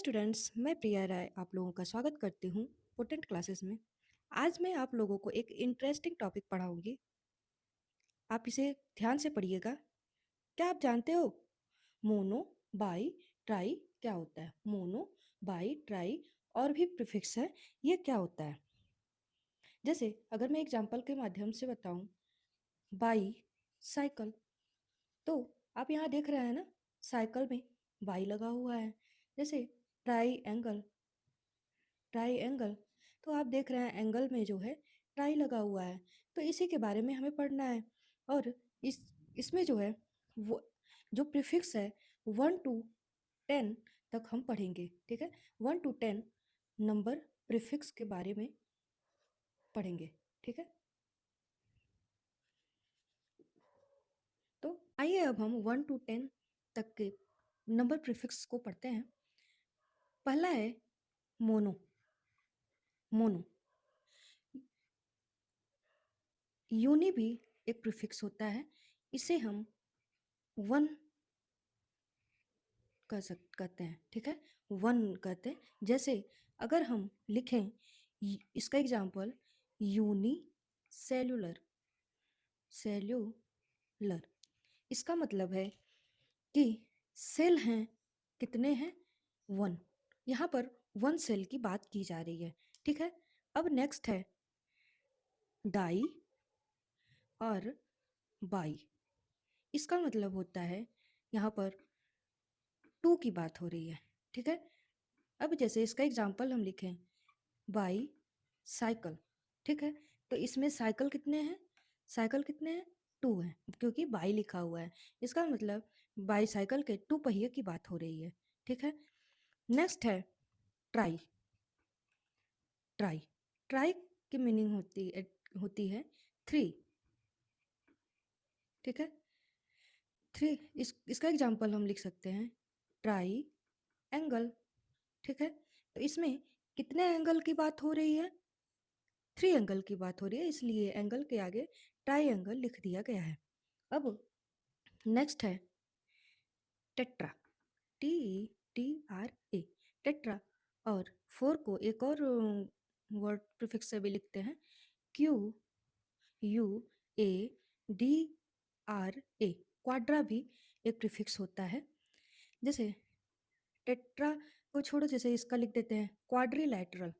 Students, मैं प्रिया राय आप लोगों का स्वागत करती हूँ पोटेंट क्लासेस में। आज मैं आप लोगों को एक इंटरेस्टिंग टॉपिक पढ़ाऊंगी। आप इसे ध्यान से पढ़िएगा। क्या आप जानते हो मोनो, बाई, ट्राई क्या होता है? मोनो, बाई, ट्राई और भी प्रीफिक्स है, ये क्या होता है? जैसे अगर मैं एग्जांपल के माध्यम से बताऊं, बाई साइकिल, तो आप यहाँ देख रहे हैं ना, साइकिल में बाई लगा हुआ है। जैसे ट्राई एंगल, ट्राई एंगल, तो आप देख रहे हैं एंगल में जो है ट्राई लगा हुआ है। तो इसी के बारे में हमें पढ़ना है। और इसमें जो है वो जो प्रीफिक्स है 1 to 10 तक हम पढ़ेंगे। ठीक है, 1 to 10 नंबर प्रीफिक्स के बारे में पढ़ेंगे। ठीक है, तो आइए अब हम 1 to 10 तक के नंबर प्रीफिक्स को पढ़ते हैं। पहला है मोनो। मोनो, यूनी भी एक प्रीफिक्स होता है। इसे हम 1 कहते हैं। ठीक है, 1 कहते हैं। जैसे अगर हम लिखें इसका एग्जाम्पल यूनी सेल्यूलर, सेल्यूलर, इसका मतलब है कि सेल हैं, कितने हैं? 1। यहाँ पर 1 सेल की बात की जा रही है। ठीक है, अब नेक्स्ट है डाई और बाई। इसका मतलब होता है यहाँ पर 2 की बात हो रही है। ठीक है, अब जैसे इसका एग्जाम्पल हम लिखें बाई साइकिल। ठीक है, तो इसमें साइकिल कितने हैं? साइकिल कितने हैं? 2 हैं, क्योंकि बाई लिखा हुआ है। इसका मतलब बाई साइकिल के 2 पहिए की बात हो रही है। ठीक है, नेक्स्ट है ट्राई। ट्राई, ट्राई की मीनिंग होती है 3। ठीक है, 3, इसका एग्जाम्पल हम लिख सकते हैं ट्राई एंगल। ठीक है, तो इसमें कितने एंगल की बात हो रही है? 3 एंगल की बात हो रही है, इसलिए एंगल के आगे ट्राई एंगल लिख दिया गया है। अब नेक्स्ट है टेट्रा, TETRA, टेट्रा। और 4 को एक और वर्ड प्रीफिक्स से भी लिखते हैं, QUADRA। क्वाड्रा भी एक प्रीफिक्स होता है। जैसे टेट्रा को छोड़ो, जैसे इसका लिख देते हैं क्वाड्रिलैटरल।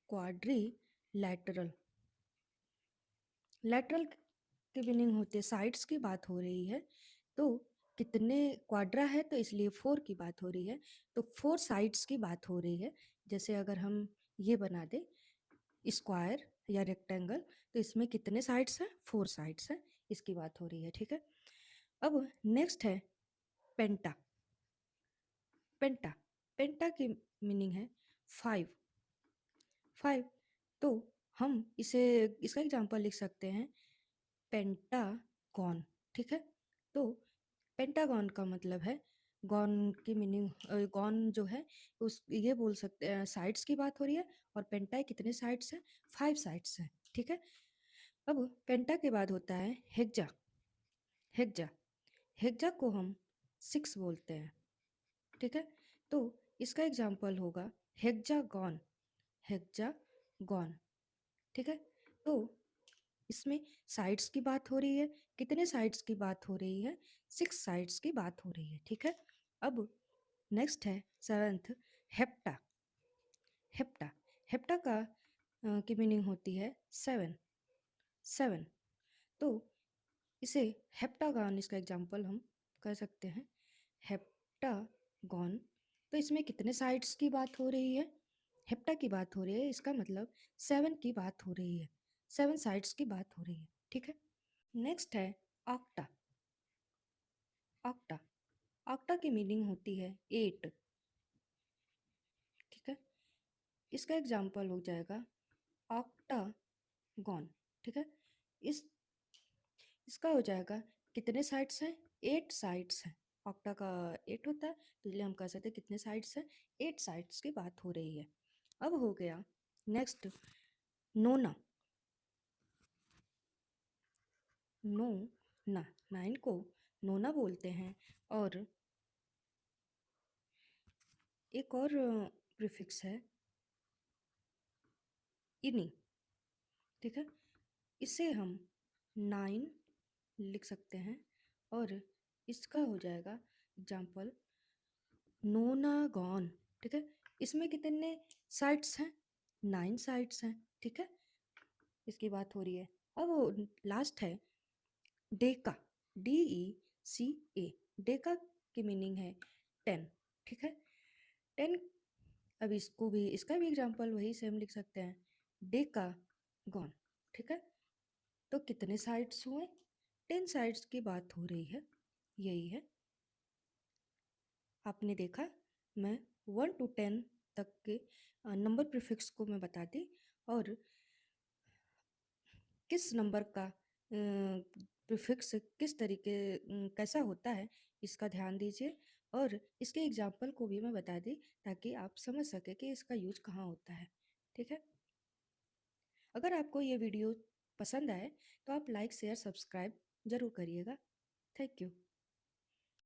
क्वाड्रिलैटरल, लैटरल की मीनिंग होती है साइड्स की बात हो रही है। तो कितने क्वाड्रा है, तो इसलिए 4 की बात हो रही है, तो 4 साइड्स की बात हो रही है। जैसे अगर हम ये बना दें स्क्वायर या रेक्टेंगल, तो इसमें कितने साइड्स हैं? 4 साइड्स हैं, इसकी बात हो रही है। ठीक है, अब नेक्स्ट है पेंटा। पेंटा, पेंटा की मीनिंग है 5। 5, तो हम इसे इसका एग्जांपल लिख सकते हैं पेंटागॉन। ठीक है, तो पेंटागॉन का मतलब है, गॉन की मीनिंग, गॉन जो है उस ये बोल सकते हैं साइड्स की बात हो रही है। और पेंटा कितने साइड्स हैं? 5 साइड्स हैं। ठीक है, अब पेंटा के बाद होता है हेक्जा। हेक्जा, हेक्जा को हम 6 बोलते हैं। ठीक है, तो इसका एग्जाम्पल होगा हेक्जागॉन। हेक्जागॉन, ठीक है, तो इसमें साइड्स की बात हो रही है। कितने साइड्स की बात हो रही है? 6 साइड्स की बात हो रही है। ठीक है, अब नेक्स्ट है 7th हेप्टा। हेप्टा, हेप्टा का की मीनिंग होती है 7। 7, तो इसे हेप्टागॉन, इसका एग्जांपल हम कह सकते हैं हेप्टागॉन। तो इसमें कितने साइड्स की बात हो रही है? हेप्टा की बात हो रही है, इसका मतलब 7 की बात हो रही है, 7 साइड्स की बात हो रही है। ठीक है, नेक्स्ट है ऑक्टा। ऑक्टा, ऑक्टा की मीनिंग होती है 8। ठीक है, इसका एग्जाम्पल हो जाएगा ऑक्टागॉन। ठीक है, इस इसका हो जाएगा कितने साइड्स हैं? 8 साइड्स हैं। ऑक्टा का 8 होता है, तो इसलिए हम कह सकते हैं कितने साइड्स हैं? 8 साइड्स की बात हो रही है। अब हो गया नेक्स्ट नोना। नो ना, 9 को नोना बोलते हैं। और एक और प्रीफिक्स है इनी, ठीक है। इसे हम 9 लिख सकते हैं और इसका हो जाएगा एग्जाम्पल नोनागॉन, ठीक है। इसमें कितने साइट्स हैं? 9 साइट्स हैं, ठीक है। इसकी बात हो रही है। अब लास्ट है डेका, DECA। डेका की मीनिंग है 10, ठीक है। 10, अब इसको भी, इसका भी एग्जाम्पल वही सेम लिख सकते हैं, डेका गॉन, ठीक है। तो कितने साइट्स हुए? 10 साइट्स की बात हो रही है, यही है। आपने देखा, मैं 1 to 10 तक के नंबर प्रीफिक्स को मैं बता दी, और किस नंबर का प्रीफिक्स किस तरीके कैसा होता है, इसका ध्यान दीजिए। और इसके एग्जाम्पल को भी मैं बता दी ताकि आप समझ सके कि इसका यूज कहाँ होता है, ठीक है। अगर आपको ये वीडियो पसंद आए तो आप लाइक शेयर सब्सक्राइब ज़रूर करिएगा। Thank you.